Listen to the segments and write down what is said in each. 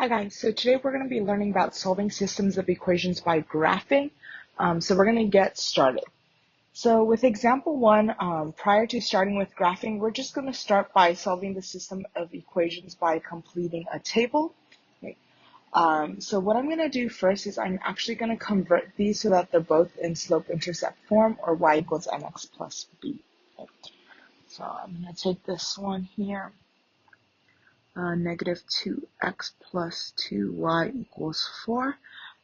Hi guys, so today we're going to be learning about solving systems of equations by graphing. So we're going to get started. So with example one, prior to starting with graphing, we're just going to start by solving the system of equations by completing a table. Okay. So what I'm going to do first is I'm actually going to convert these so that they're both in slope-intercept form, or y equals mx plus b. Okay. So I'm going to take this one here. Negative 2x plus 2y equals 4.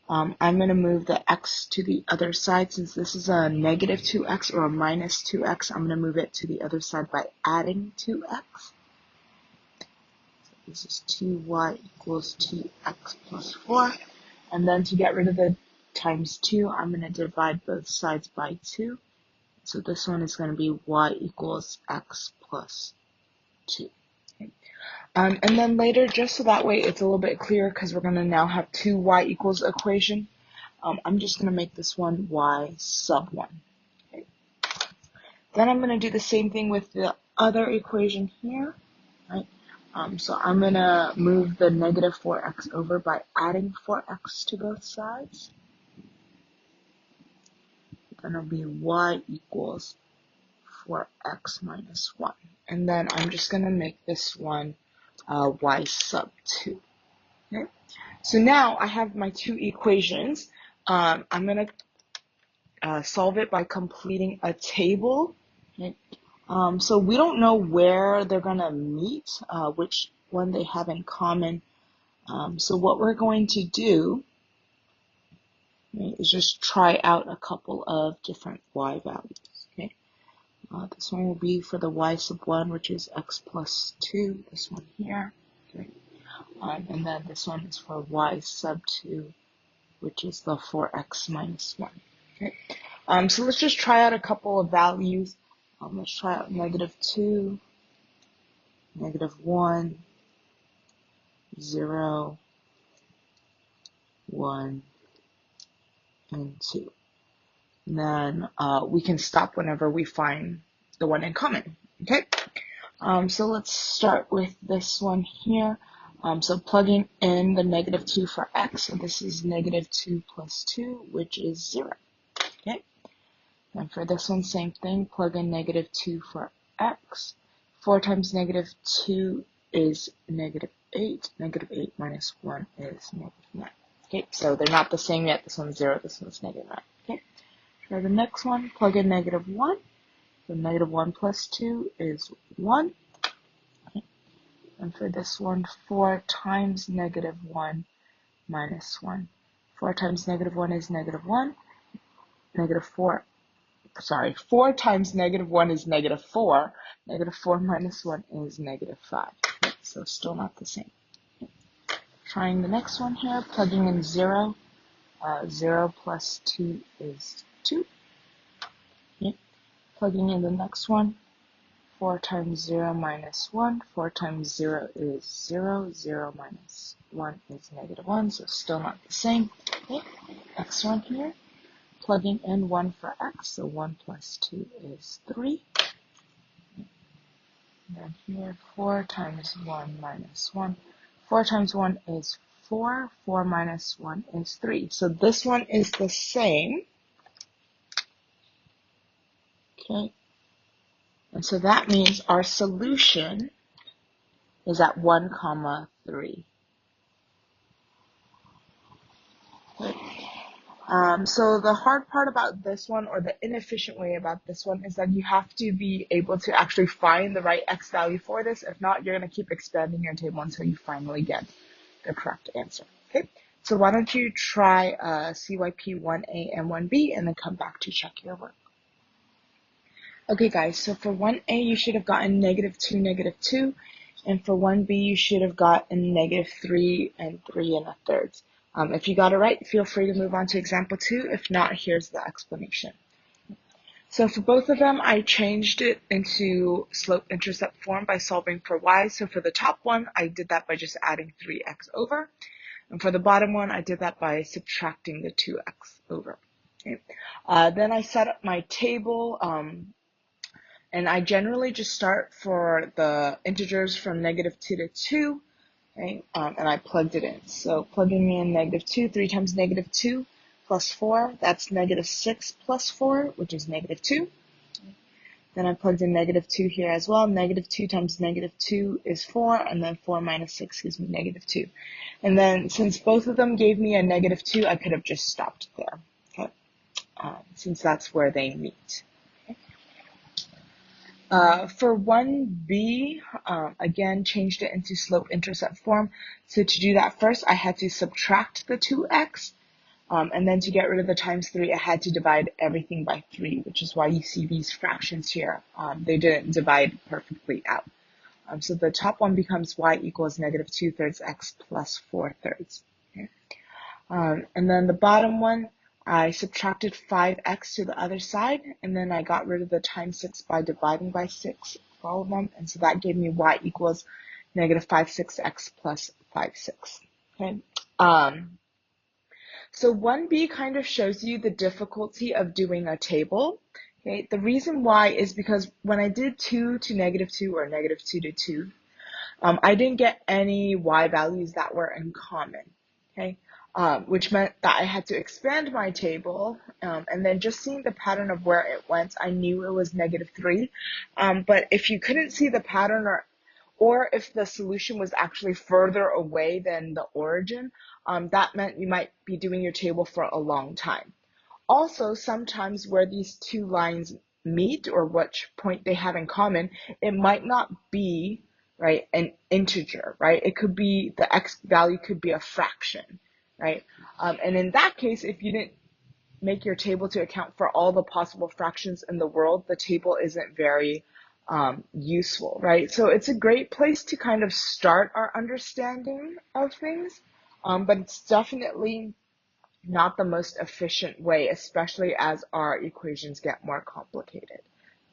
I'm going to move the x to the other side. Since this is a negative 2x or a minus 2x, I'm going to move it to the other side by adding 2x. So this is 2y equals 2x plus 4. And then to get rid of the times 2, I'm going to divide both sides by 2. So this one is going to be y equals x plus 2. Okay. And then later, just so that way it's a little bit clearer, because we're going to now have two y equals equation, I'm just going to make this one y sub 1. Okay. Then I'm going to do the same thing with the other equation here. Right? So I'm going to move the negative 4x over by adding 4x to both sides. Then it'll be y equals 4x minus 1. And then I'm just going to make this one y sub 2. Okay. So now I have my two equations. I'm going to solve it by completing a table. Okay. So we don't know where they're going to meet, which one they have in common. So what we're going to do, okay, is just try out a couple of different y values. Okay. This one will be for the y sub 1, which is x plus 2, this one here. Okay. And then this one is for y sub 2, which is the 4x minus 1. Okay. So let's just try out a couple of values. Let's try out negative 2, negative 1, 0, 1, and 2. And then we can stop whenever we find the one in common. Okay. So let's start with this one here. So plugging in the negative 2 for x, so this is negative 2 plus 2, which is 0. Okay. And for this one, same thing, plug in negative 2 for x. 4 times negative 2 is negative 8. Negative 8 minus 1 is negative 9. Okay, so they're not the same yet. This one's 0, this one's negative 9. Okay, for the next one, plug in negative 1. So negative 1 plus 2 is 1. Okay. And for this one, 4 times negative 1 minus 1. 4 times negative 1 is negative 1. Negative 4 times negative 1 is negative 4. Negative 4 minus 1 is negative 5. Okay, so still not the same. Okay. Trying the next one here, plugging in 0. 0 plus 2 is 2. Okay. Plugging in the next one, 4 times 0 minus 1. 4 times 0 is 0. 0 minus 1 is negative 1, so still not the same. Okay. Next one here. Plugging in 1 for x, so 1 plus 2 is 3. And then here, 4 times 1 minus 1. 4 times 1 is 4. 4 minus 1 is 3. So this one is the same. Okay. And so that means our solution is at 1, 3. Okay. So the hard part about this one, or the inefficient way about this one, is that you have to be able to actually find the right x value for this. If not, you're going to keep expanding your table until you finally get the correct answer. Okay, so why don't you try CYP 1A and 1B and then come back to check your work. Okay guys, so for 1A you should have gotten negative 2, negative 2, and for 1B you should have gotten negative 3 and 3 1/3. If you got it right, feel free to move on to example 2. If not, here's the explanation. So for both of them, I changed it into slope-intercept form by solving for y. So for the top one, I did that by just adding 3x over. And for the bottom one, I did that by subtracting the 2x over. Okay. Then I set up my table, and I generally just start for the integers from negative 2 to 2. right? And I plugged it in. So plugging in negative 2, 3 times negative 2 plus 4, that's negative 6 plus 4, which is negative 2. Then I plugged in negative 2 here as well. Negative 2 times negative 2 is 4, and then 4 minus 6 gives me negative 2. And then since both of them gave me a negative 2, I could have just stopped there, okay? Since that's where they meet. For 1b, again, changed it into slope-intercept form. So to do that first, I had to subtract the 2x. And then to get rid of the times 3, I had to divide everything by 3, which is why you see these fractions here. They didn't divide perfectly out. So the top one becomes y equals negative 2/3 x plus 4/3. Okay? And then the bottom one, I subtracted 5x to the other side, and then I got rid of the times 6 by dividing by 6 for all of them. And so that gave me y equals negative 5/6x plus 5/6. Okay? So 1b kind of shows you the difficulty of doing a table. Okay, the reason why is because when I did 2 to negative 2 or negative 2 to 2, I didn't get any y values that were in common. Okay, which meant that I had to expand my table, and then just seeing the pattern of where it went, I knew it was negative 3. But if you couldn't see the pattern or if the solution was actually further away than the origin, that meant you might be doing your table for a long time. Also, sometimes where these two lines meet or which point they have in common, it might not be, right, an integer, right? It could be, the x value could be a fraction, right? And in that case, if you didn't make your table to account for all the possible fractions in the world, the table isn't very useful, right? So it's a great place to kind of start our understanding of things, but it's definitely not the most efficient way, especially as our equations get more complicated.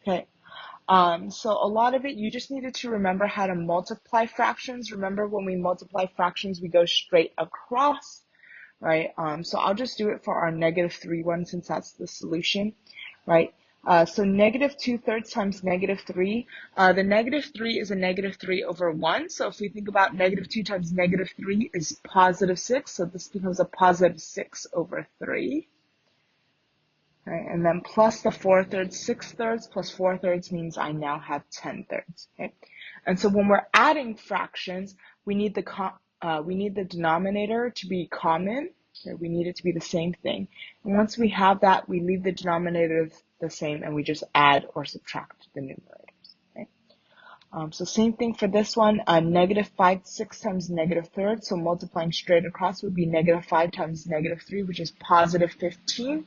Okay. So a lot of it, you just needed to remember how to multiply fractions. Remember when we multiply fractions, we go straight across, right? So I'll just do it for our negative 3 one since that's the solution, right? So negative 2/3 times negative 3. The negative 3 is a negative 3 over 1. So if we think about negative 2 times negative 3 is positive 6. So this becomes a positive 6 over 3. Right? And then plus the 4/3, 6/3 plus 4/3 means I now have 10/3. Okay? And so when we're adding fractions, we need the denominator to be common. Okay? We need it to be the same thing. And once we have that, we leave the denominator the same and we just add or subtract the numerators. Okay? So same thing for this one, negative 5/6 times negative 3rd. So multiplying straight across would be negative 5 times negative 3, which is positive 15.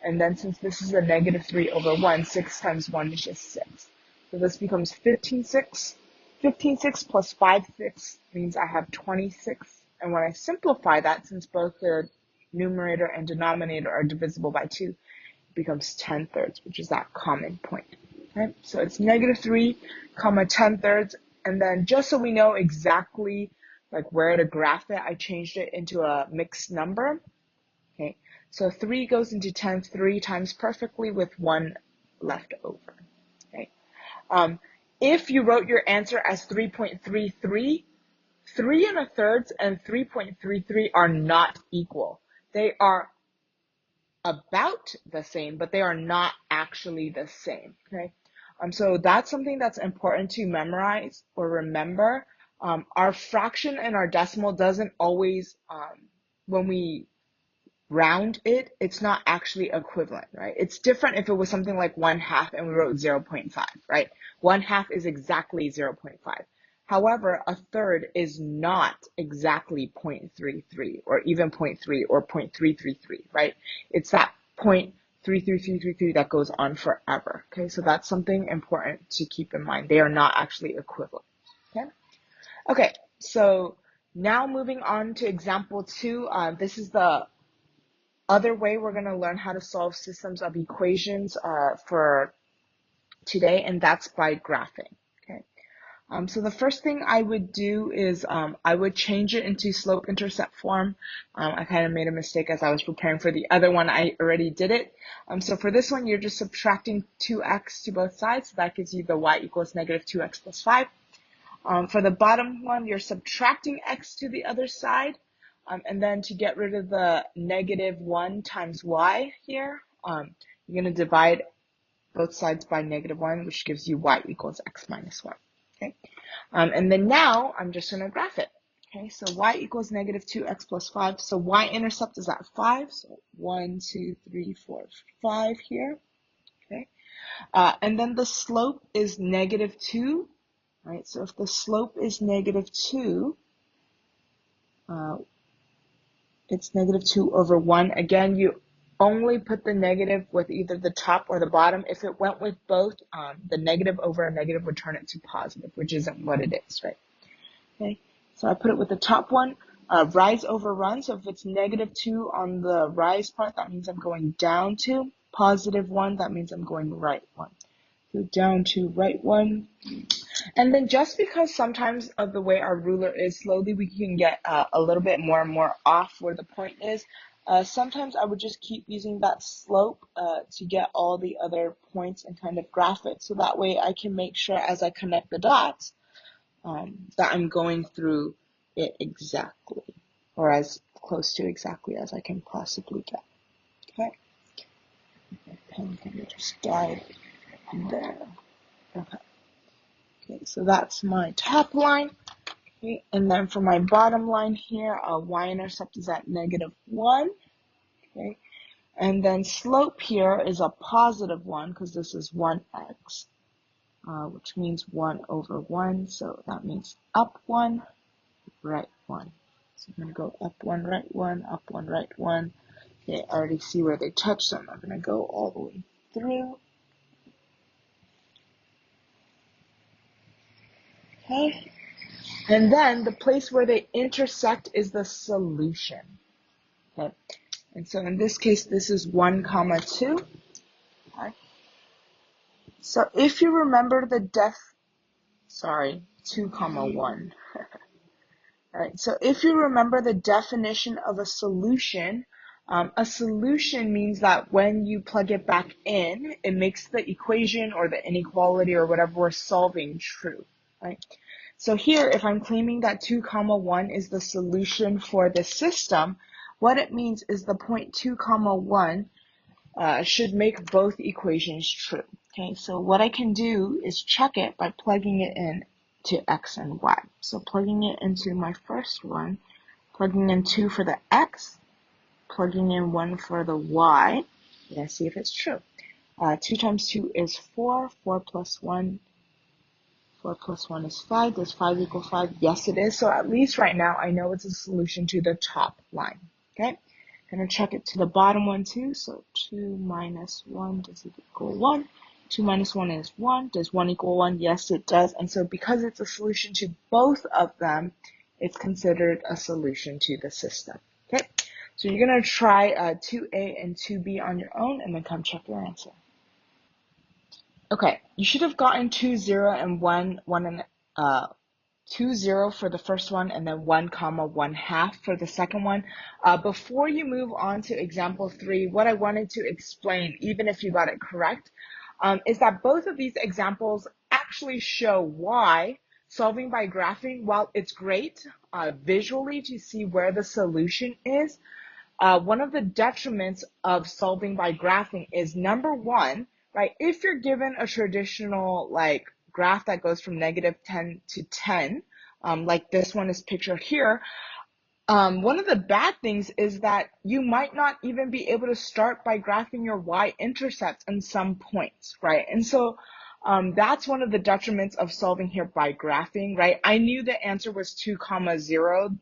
And then since this is a negative 3 over 1, 6 times 1 is just 6. So this becomes 15/6. 15/6 plus 5/6 means I have 26. And when I simplify that, since both the numerator and denominator are divisible by 2, it becomes 10/3, which is that common point. Okay? So it's negative 3, 10/3. And then just so we know exactly like where to graph it, I changed it into a mixed number. Okay, so 3 goes into 10 3 times perfectly with 1 left over. Okay, if you wrote your answer as 3.33, 3 1/3 and 3.33 are not equal. They are about the same, but they are not actually the same. Okay, so that's something that's important to memorize or remember. Our fraction and our decimal doesn't always, when we round it, it's not actually equivalent, right? It's different if it was something like 1/2 and we wrote 0.5, right? 1/2 is exactly 0.5. However, a third is not exactly 0.33 or even 0.3 or 0.333, right? It's that 0.33333 that goes on forever, okay? So that's something important to keep in mind. They are not actually equivalent, okay? Okay, so now moving on to example 2. This is the other way we're going to learn how to solve systems of equations for today, and that's by graphing. Okay. So the first thing I would do is I would change it into slope-intercept form. I kind of made a mistake as I was preparing for the other one. I already did it. So for this one, you're just subtracting 2x to both sides. So that gives you the y equals negative 2x plus 5. For the bottom one, you're subtracting x to the other side. And then to get rid of the -1 times y here, you're going to divide both sides by -1, which gives you y equals x minus 1. Okay. And then now I'm just going to graph it. Okay, so y equals -2x plus 5. So y-intercept is at 5. So 1, 2, 3, 4, 5 here. Okay. And then the slope is -2. Right, so if the slope is -2, it's -2 over 1. Again, you only put the negative with either the top or the bottom. If it went with both, the negative over a negative would turn it to positive, which isn't what it is, right? Okay, so I put it with the top one, rise over run. So if it's -2 on the rise part, that means I'm going down 2. +1, that means I'm going right 1. So down 2, right 1. And then just because sometimes of the way our ruler is, slowly we can get a little bit more and more off where the point is. Sometimes I would just keep using that slope to get all the other points and kind of graph it. So that way I can make sure as I connect the dots that I'm going through it exactly, or as close to exactly as I can possibly get. Okay. My pen can just guide there. Okay. Okay, so that's my top line. Okay, and then for my bottom line here, y-intercept is at -1. Okay, and then slope here is a +1 because this is 1x, which means 1 over 1. So that means up 1, right 1. So I'm going to go up 1, right 1, up 1, right 1. Okay, I already see where they touch, so I'm not going to go all the way through. Okay. And then the place where they intersect is the solution. Okay. And so in this case, this is 1, 2. Okay. So if you remember the 2, 1. All right. So if you remember the definition of a solution means that when you plug it back in, it makes the equation or the inequality or whatever we're solving true, right? So here, if I'm claiming that 2, 1 is the solution for the system, what it means is the point 2, 1 should make both equations true. Okay, so what I can do is check it by plugging it in to x and y. So plugging it into my first one, plugging in 2 for the x, plugging in 1 for the y. Let's see if it's true. 2 times 2 is 4. 4 plus 1. 4 plus 1 is 5. Does 5 equal 5? Yes, it is. So at least right now, I know it's a solution to the top line. Okay? I'm going to check it to the bottom one too. So 2 minus 1, does it equal 1? 2 minus 1 is 1. Does 1 equal 1? Yes, it does. And so because it's a solution to both of them, it's considered a solution to the system. Okay? So you're going to try 2A and 2B on your own and then come check your answer. Okay, you should have gotten 2, 0, and 1, 2, 0 for the first one, and then 1, 1/2 for the second one. Before you move on to example 3, what I wanted to explain, even if you got it correct, is that both of these examples actually show why solving by graphing, while it's great visually to see where the solution is, one of the detriments of solving by graphing is, number one, right? If you're given a traditional like graph that goes from -10 to 10, like this one is pictured here, one of the bad things is that you might not even be able to start by graphing your y-intercepts in some points, right? And so that's one of the detriments of solving here by graphing, right? I knew the answer was 2, 0,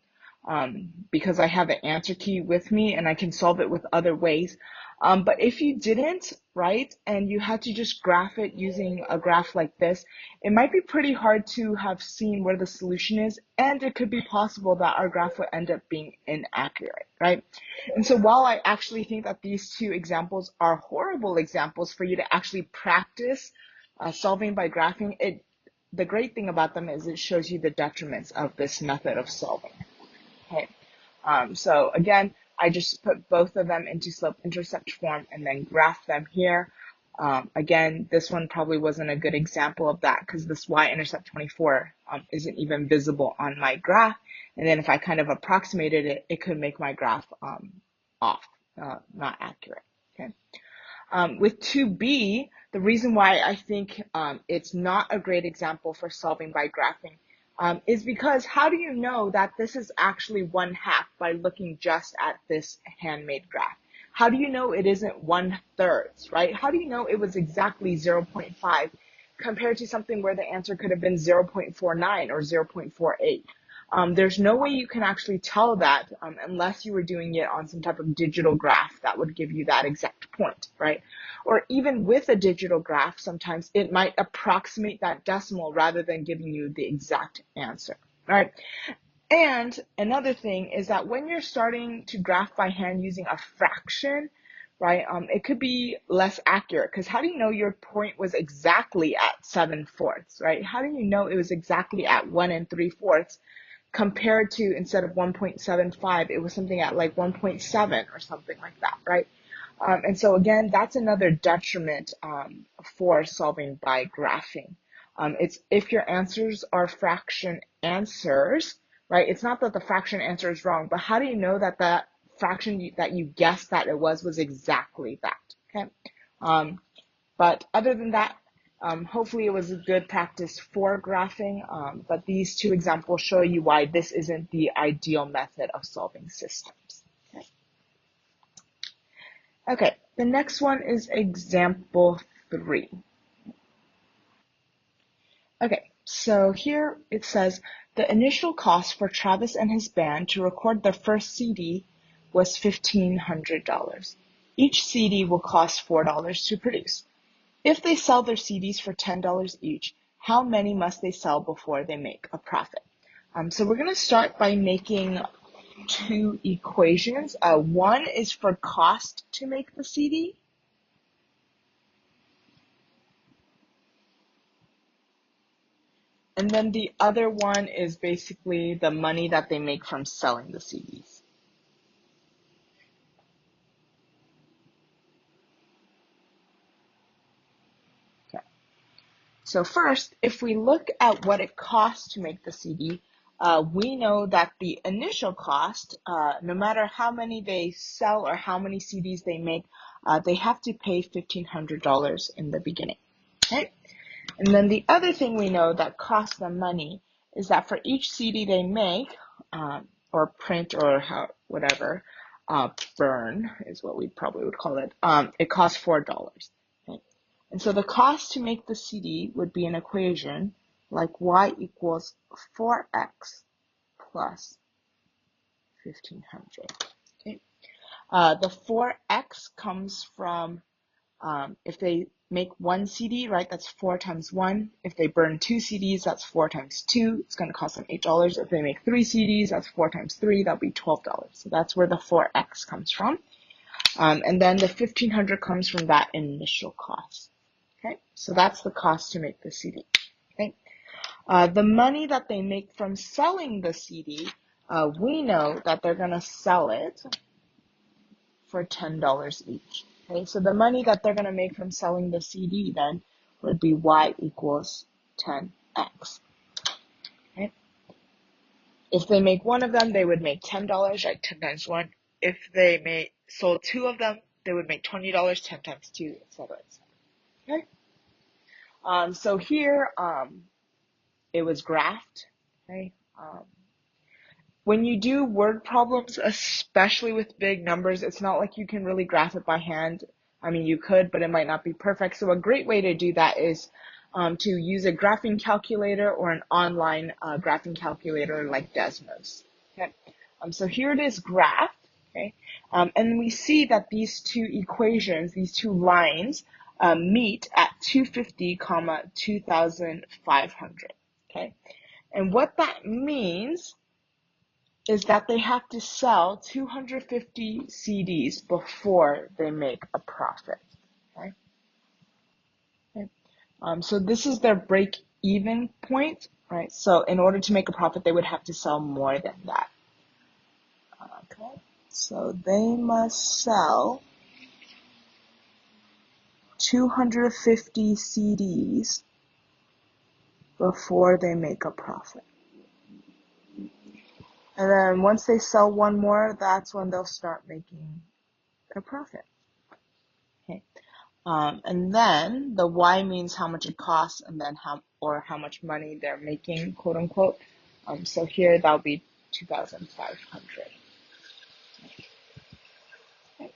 because I have the answer key with me and I can solve it with other ways. But if you didn't, right, and you had to just graph it using a graph like this, it might be pretty hard to have seen where the solution is, and it could be possible that our graph would end up being inaccurate, right? And so while I actually think that these two examples are horrible examples for you to actually practice solving by graphing, the great thing about them is it shows you the detriments of this method of solving. Okay, so again, I just put both of them into slope-intercept form and then graph them here. Again, this one probably wasn't a good example of that because this y-intercept 24 isn't even visible on my graph. And then if I kind of approximated it, it could make my graph off, not accurate. Okay. With 2b, the reason why I think it's not a great example for solving by graphing is because how do you know that this is actually 1/2 by looking just at this handmade graph? How do you know it isn't 1/3, right? How do you know it was exactly 0.5 compared to something where the answer could have been 0.49 or 0.48? There's no way you can actually tell that unless you were doing it on some type of digital graph that would give you that exact point, right? Or even with a digital graph, sometimes it might approximate that decimal rather than giving you the exact answer, right? And another thing is that when you're starting to graph by hand using a fraction, right, it could be less accurate because how do you know your point was exactly at 7/4, right? How do you know it was exactly at 1 3/4 compared to instead of 1.75, it was something at like 1.7 or something like that, right? And so again, that's another detriment for solving by graphing. It's if your answers are fraction answers, right? It's not that the fraction answer is wrong, but how do you know that that fraction that you guessed that it was exactly that? Okay. But other than that, hopefully it was a good practice for graphing, but these two examples show you why this isn't the ideal method of solving systems. Okay, okay. The next one is example 3. Okay, so here it says, the initial cost for Travis and his band to record their first CD was $1,500. Each CD will cost $4 to produce. If they sell their CDs for $10 each, how many must they sell before they make a profit? So we're going to start by making two equations. One is for cost to make the CD. And then the other one is basically the money that they make from selling the CDs. Okay. So first, if we look at what it costs to make the CD, we know that the initial cost, no matter how many they sell or how many CDs they make, they have to pay $1,500 in the beginning. Okay? And then the other thing we know that costs them money is that for each CD they make, or print or whatever, burn is what we probably would call it, it costs $4. Okay? And so the cost to make the CD would be an equation like y equals 4x plus 1,500. Okay? The 4x comes from if they make one CD, right, that's 4 times 1. If they burn 2 CDs, that's 4 times 2. It's going to cost them $8. If they make 3 CDs, that's 4 times 3. That'll be $12. So that's where the 4x comes from. And then the 1,500 comes from that initial cost. Okay, so that's the cost to make the CD. Okay, the money that they make from selling the CD, we know that they're going to sell it for $10 each. Okay, so the money that they're going to make from selling the CD then would be y equals 10x. Okay. If they make one of them, they would make $10, right? 10 times 1. If they sold 2 of them, they would make $20, 10 times 2, etc., etc. Okay. So here, it was graphed. Okay. When you do word problems, especially with big numbers, it's not like you can really graph it by hand. I mean, you could, but it might not be perfect. So a great way to do that is to use a graphing calculator or an online graphing calculator like Desmos. Okay. So here it is graphed. Okay. And we see that these two equations, these two lines, meet at 250, 2,500. Okay. And what that means is that they have to sell 250 CDs before they make a profit. Okay? Okay. So this is their break-even point, right? So in order to make a profit, they would have to sell more than that. Okay, so they must sell 250 CDs before they make a profit. And then once they sell one more, that's when they'll start making a profit. Okay. And then the Y means how much it costs, and then how much money they're making, quote unquote. So here that'll be 2,500. Okay.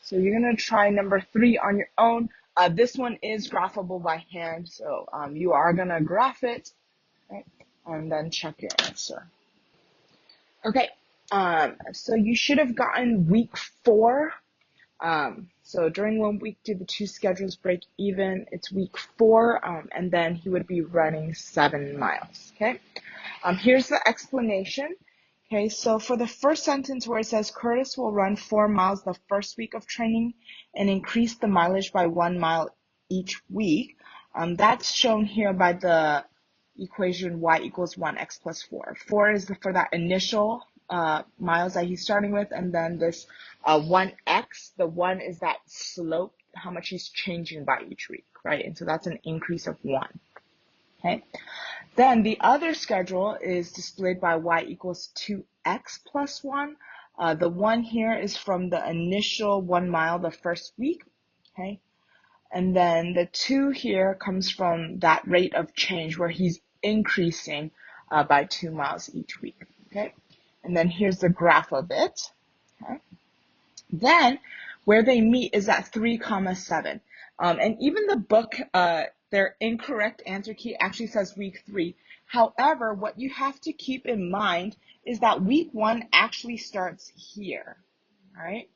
So you're gonna try number 3 on your own. This one is graphable by hand, so you are gonna graph it, right? And then check your answer. Okay. So you should have gotten week 4. So during 1 week, do the 2 schedules break even? It's week 4, and then he would be running 7 miles. Okay. Here's the explanation. Okay, so for the first sentence where it says Curtis will run 4 miles the first week of training and increase the mileage by 1 mile each week, that's shown here by the equation y equals 1x plus 4. 4 is for that initial miles that he's starting with, and then this 1x, the 1 is that slope, how much he's changing by each week, right? And so that's an increase of 1. Okay. Then the other schedule is displayed by y equals 2x plus 1. The 1 here is from the initial 1 mile the first week, okay? And then the 2 here comes from that rate of change where he's increasing by 2 miles each week, okay? And then here's the graph of it, okay? Then where they meet is at 3,7. And even the book, their incorrect answer key actually says week 3. However, what you have to keep in mind is that week 1 actually starts here, right?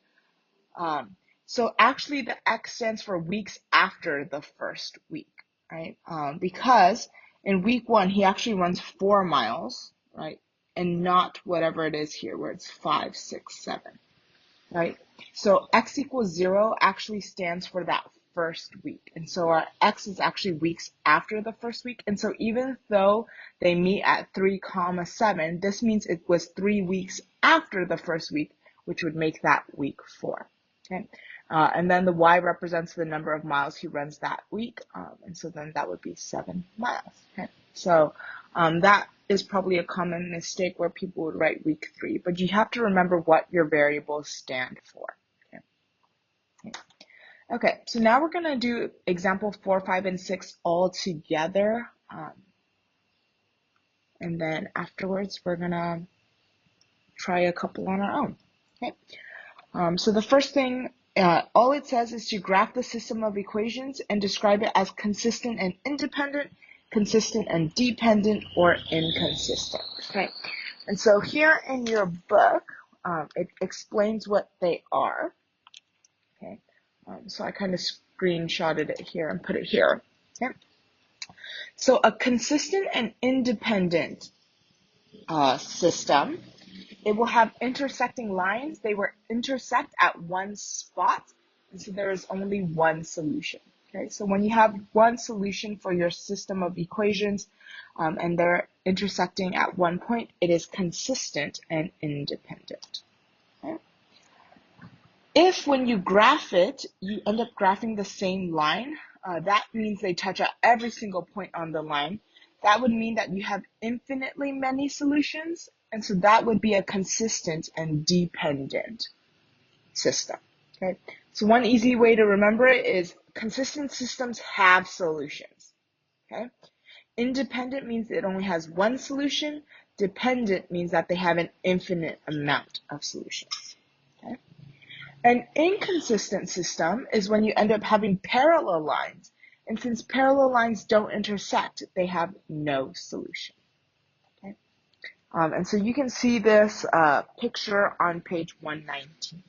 So actually the X stands for weeks after the first week, right? Because in week 1, he actually runs 4 miles, right? And not whatever it is here where it's 5, 6, 7, right? So X equals 0 actually stands for that first week. And so our X is actually weeks after the first week. And so even though they meet at 3,7, this means it was 3 weeks after the first week, which would make that week 4. Okay. And then the Y represents the number of miles he runs that week. And so then that would be 7 miles. Okay. So that is probably a common mistake where people would write week 3, but you have to remember what your variables stand for. Okay, so now we're going to do example 4, 5, and 6 all together. And then afterwards, we're going to try a couple on our own. Okay. So the first thing, all it says is to graph the system of equations and describe it as consistent and independent, consistent and dependent, or inconsistent. Okay. And so here in your book, it explains what they are. Okay. So I kind of screenshotted it here and put it here. Okay. So a consistent and independent system, it will have intersecting lines. They will intersect at one spot, and so there is only one solution. Okay, so when you have one solution for your system of equations, and they're intersecting at one point, it is consistent and independent. Okay? If when you graph it, you end up graphing the same line, that means they touch at every single point on the line. That would mean that you have infinitely many solutions, and so that would be a consistent and dependent system. Okay, so one easy way to remember it is consistent systems have solutions. Okay, independent means it only has one solution. Dependent means that they have an infinite amount of solutions. Okay. An inconsistent system is when you end up having parallel lines, and since parallel lines don't intersect, they have no solution. Okay? And so you can see this picture on page 119.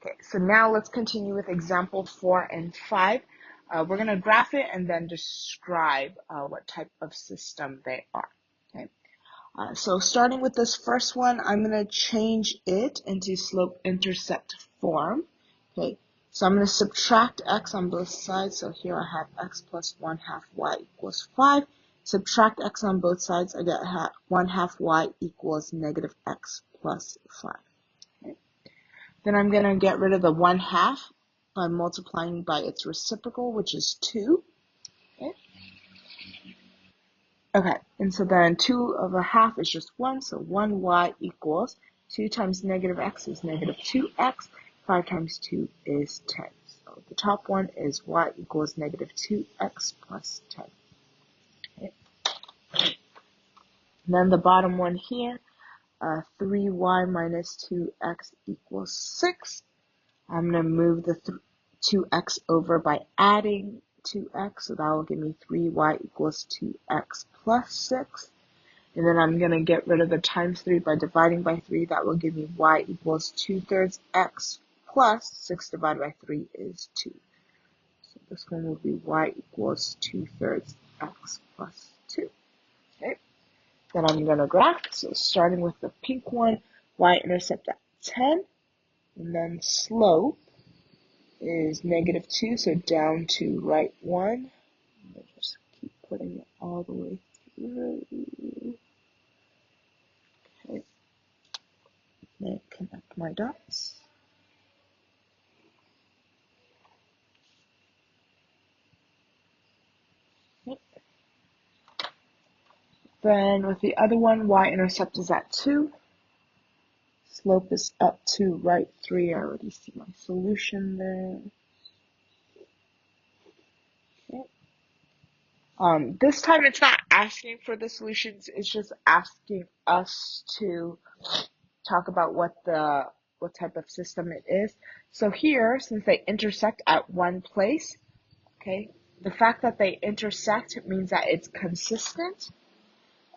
Okay, so now let's continue with example 4 and 5. We're going to graph it and then describe what type of system they are. Okay. So starting with this first one, I'm going to change it into slope-intercept form. Okay, so I'm going to subtract x on both sides. So here I have x plus 1/2 y equals 5. Subtract x on both sides, I get 1/2 y equals negative x plus 5. Okay. Then I'm going to get rid of the 1/2. I'm multiplying by its reciprocal, which is 2. Okay. Okay, and so then 2/2 is just 1, so 1y equals 2 times negative x is negative 2x, 5 times 2 is 10. So the top one is y equals negative 2x plus 10. Okay. And then the bottom one here, 3y minus 2x equals 6. I'm going to move the 2x over by adding 2x, so that will give me 3y equals 2x plus 6. And then I'm going to get rid of the times 3 by dividing by 3. That will give me y equals 2/3 x plus 6 divided by 3 is 2. So this one will be y equals 2/3 x plus 2. Okay. Then I'm going to graph. So starting with the pink one, y-intercept at 10. And then slope is negative 2, so down to right 1. I'll just keep putting it all the way through. Okay. Then connect my dots. Okay. Then with the other one, y-intercept is at 2. Slope is up to right 3. I already see my solution there. Okay. This time it's not asking for the solutions, it's just asking us to talk about what type of system it is. So here, since they intersect at one place, okay, the fact that they intersect means that it's consistent.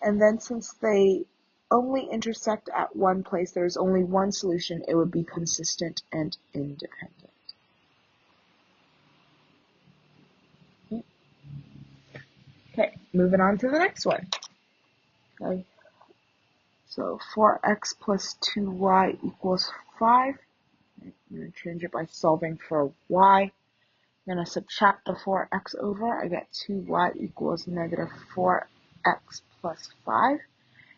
And then since they only intersect at one place, there's only one solution, it would be consistent and independent. Okay, moving on to the next one. Okay, so 4x plus 2y equals 5. I'm going to change it by solving for y. I'm going to subtract the 4x over. I get 2y equals negative 4x plus 5.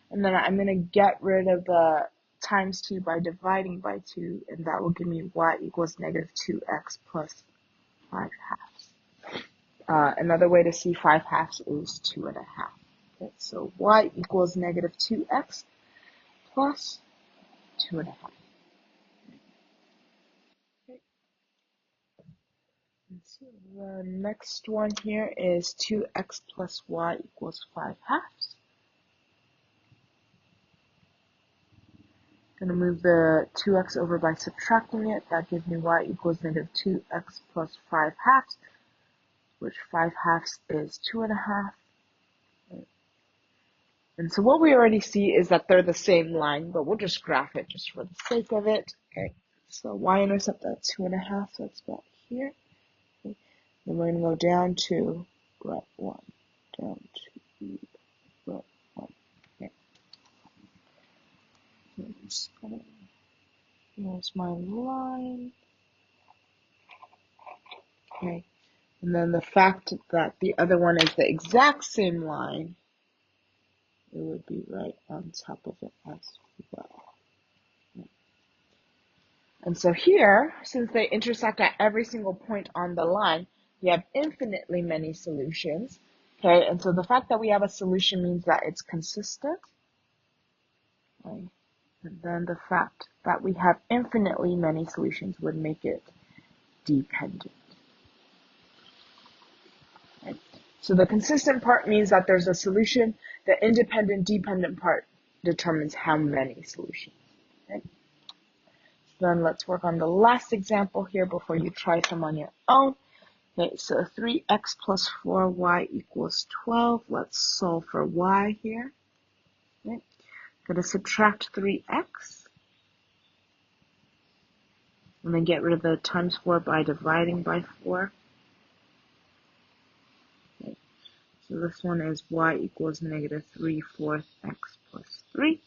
And then I'm going to get rid of the times 2 by dividing by 2, and that will give me y equals negative 2x plus 5 halves. Another way to see 5 halves is 2.5. Okay, so y equals negative 2x plus 2.5. Okay. And so the next one here is 2x plus y equals 5 halves. I'm going to move the 2x over by subtracting it. That gives me y equals negative 2x plus 5 halves, which 5 halves is 2.5. And so what we already see is that they're the same line, but we'll just graph it just for the sake of it. Okay, so y-intercept at 2.5, so that's about here. Okay. Then we're going to go down to right 1, down to right 1. Okay. Here's my line. Okay. And then the fact that the other one is the exact same line, it would be right on top of it as well. And so here, since they intersect at every single point on the line, we have infinitely many solutions. Okay, and so the fact that we have a solution means that it's consistent. Okay. And then the fact that we have infinitely many solutions would make it dependent. Okay. So the consistent part means that there's a solution. The independent, dependent part determines how many solutions. Okay. Then let's work on the last example here before you try some on your own. Okay, so 3x plus 4y equals 12. Let's solve for y here. Okay. Going to subtract 3x. And then get rid of the times 4 by dividing by 4. Okay. So this one is y equals negative 3/4 x plus 3.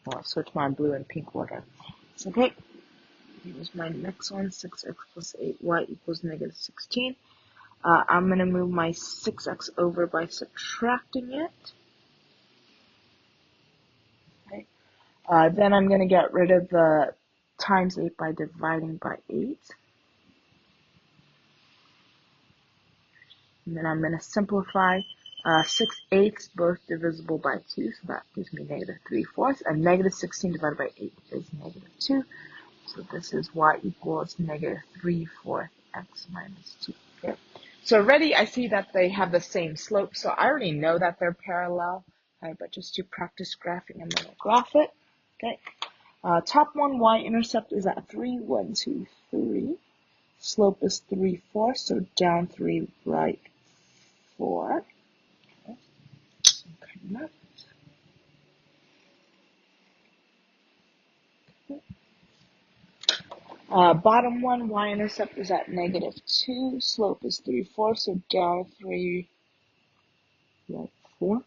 Well, I'll switch my blue and pink order. Okay. Here's my next one, 6x plus 8y equals negative 16. I'm going to move my 6x over by subtracting it. Okay. Then I'm going to get rid of the times 8 by dividing by 8. And then I'm going to simplify 6/8 both divisible by 2, so that gives me -3/4. And negative 16 divided by 8 is -2. So this is y equals -3/4 x minus 2. Okay. So already I see that they have the same slope, so I already know that they're parallel. Okay, but just to practice graphing, I'm going to graph it. Okay. Top one, y-intercept is at 3, 1, 2, 3. Slope is 3/4, so down 3, right 4. Okay. Okay. Bottom one, y-intercept is at -2. Slope is 3/4, so down 3, right 4.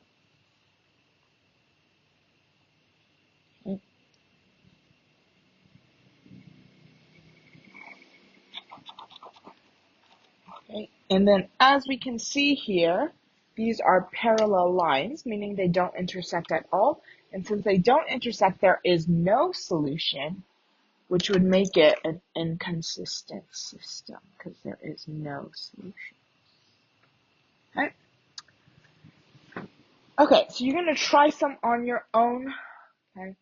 Okay. And then as we can see here, these are parallel lines, meaning they don't intersect at all. And since they don't intersect, there is no solution, which would make it an inconsistent system because there is no solution. Okay. Okay, so you're going to try some on your own. Okay.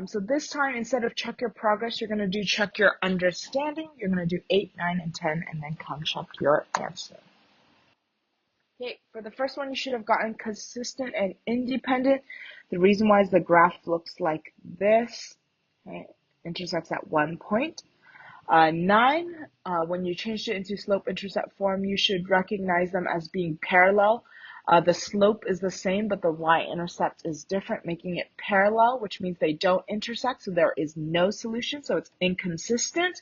So this time, instead of check your progress, you're going to do check your understanding. You're going to do 8, 9, and 10, and then come check your answer. Okay, for the first one, you should have gotten consistent and independent. The reason why is the graph looks like this. Okay, intersects at one point. 9, when you changed it into slope-intercept form, you should recognize them as being parallel. The slope is the same, but the y-intercept is different, making it parallel, which means they don't intersect, so there is no solution, so it's inconsistent.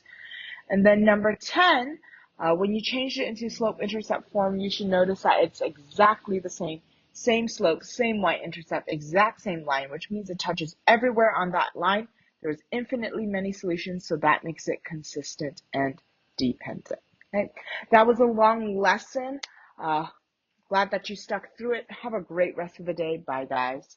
And then number 10, when you change it into slope-intercept form, you should notice that it's exactly the same slope, same y-intercept, exact same line, which means it touches everywhere on that line. There's infinitely many solutions, so that makes it consistent and dependent. Okay? That was a long lesson. Glad that you stuck through it. Have a great rest of the day. Bye, guys.